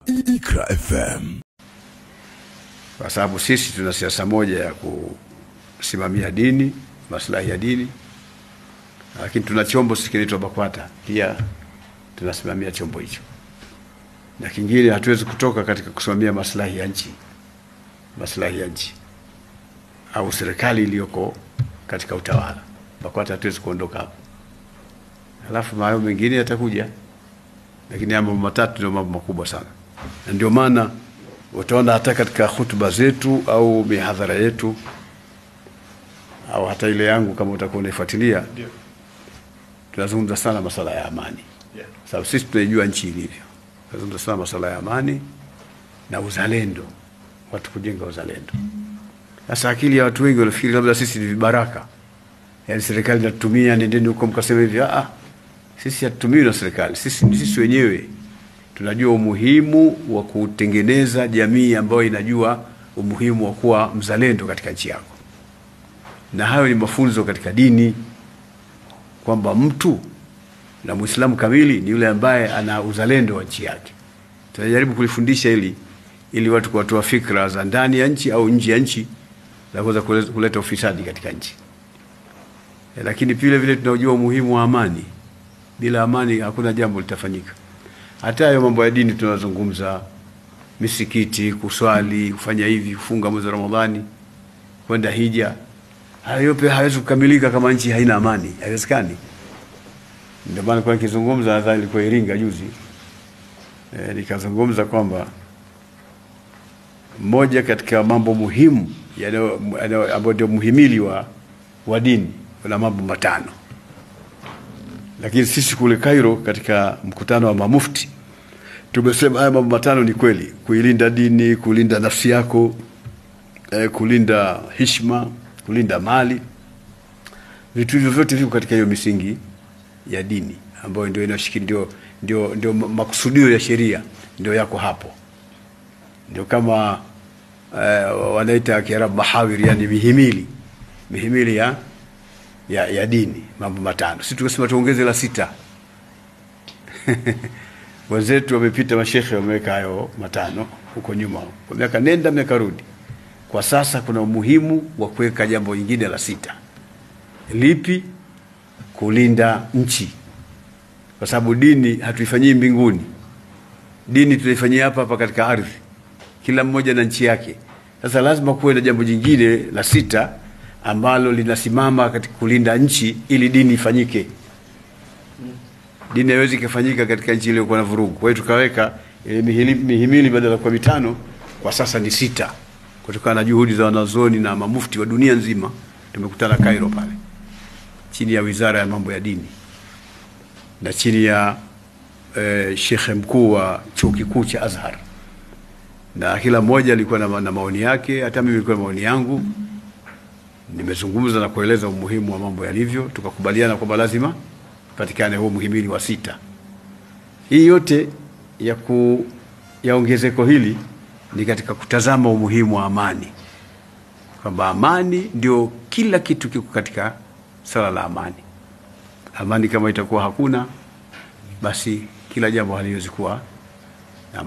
Iqra FM. Kwa sababu sisi tuna siasa moja ya kusimamia dini, maslahi ya dini. Lakini tuna chombo kinaitwa BAKWATA, pia tunasimamia chombo hicho. Na kingine hatuwezi kutoka katika kusimamia maslahi ya nchi. Maslahi ya nchi au serikali iliyoko katika utawala. BAKWATA hatuwezi kuondoka hapo. Halafu mambo mengine yatakuja. Lakini mambo matatu ndio mambo makubwa sana. Na ndio maana utaona hata katika hutuba zetu au mihadhara yetu au hata ile yangu kama utakuwa unaifuatilia, tunazungumza sana masuala ya amani. Sababu sisi tunajua nchi ilivyo. Tunazungumza sana masuala ya amani na uzalendo. Watu kujenga uzalendo. Sasa akili ya watu wengi wanafikiri labda sisi ni vibaraka. Yaani serikali inatutumia, nendeni huko mkasema hivi. Sisi hatutumii na serikali. Sisi wenyewe tunajua umuhimu wa kutengeneza jamii ambayo inajua umuhimu wa kuwa mzalendo katika nchi yako. Na hayo ni mafunzo katika dini, kwamba mtu na Muislamu kamili ni yule ambaye ana uzalendo wa nchi yake. Tunajaribu kulifundisha ili watu kuwatoa fikra za ndani ya nchi au nje ya nchi za kuweza kuleta ufisadi katika nchi. Lakini vile vile tunajua umuhimu wa amani. Bila amani hakuna jambo litafanyika. Hata hayo mambo ya dini tunazungumza, misikiti, kuswali, kufanya hivi, kufunga mwezi wa Ramadhani, kwenda hija, hayo yote hayawezi kukamilika kama nchi haina amani. Haiwezekani. Ndio maana kwa nikizungumza nadhani ilikuwa Iringa juzi, nikazungumza kwamba moja katika mambo muhimu ambayo ndio muhimili wa dini, kuna mambo matano. Lakini sisi kule Cairo katika mkutano wa mamufti tumesema haya mambo matano ni kweli: kuilinda dini, kulinda nafsi yako, kulinda heshima, kulinda mali. Vitu hivyo vyote viko katika hiyo misingi ya dini ambayo ndio inashikilia, ndio makusudio ya sheria ndio yako hapo. Ndio kama wanaita Kiarabu mahawir, yani mihimili ya dini, mambo matano. Sisi tukasema tuongeze la 6. Wenzetu wamepita, mashehe wameweka hayo matano huko nyuma, kwa miaka nenda miaka rudi. Kwa sasa kuna umuhimu wa kuweka jambo lingine la 6. Lipi? Kulinda nchi. Kwa sababu dini hatuifanyii mbinguni. Dini tunaifanyia hapa katika ardhi. Kila mmoja na nchi yake. Sasa lazima kuwe na jambo jingine la 6 ambalo linasimama katika kulinda nchi ili dini ifanyike. Dini haiwezi kufanyika katika nchi ile iliyokuwa na vurugu. Kwa hiyo tukaweka mihimili badala kwa 5, kwa sasa ni 6. Kutokana na juhudi za wanazuoni na mamufti wa dunia nzima, tumekutana Cairo pale, chini ya Wizara ya Mambo ya Dini na chini ya Sheikh mkuu wa Chuo Kikuu cha Azhar. Na kila mmoja alikuwa na maoni yake, hata mimi nilikuwa na maoni yangu. Nimezungumza na kueleza umuhimu wa mambo yalivyo, tukakubaliana kwamba lazima patikane huo muhimili wa 6. Hii yote ya ongezeko hili ni katika kutazama umuhimu wa amani, kwamba amani ndio kila kitu kiko katika sala la amani. Amani kama itakuwa hakuna, basi kila jambo haliwezi kuwa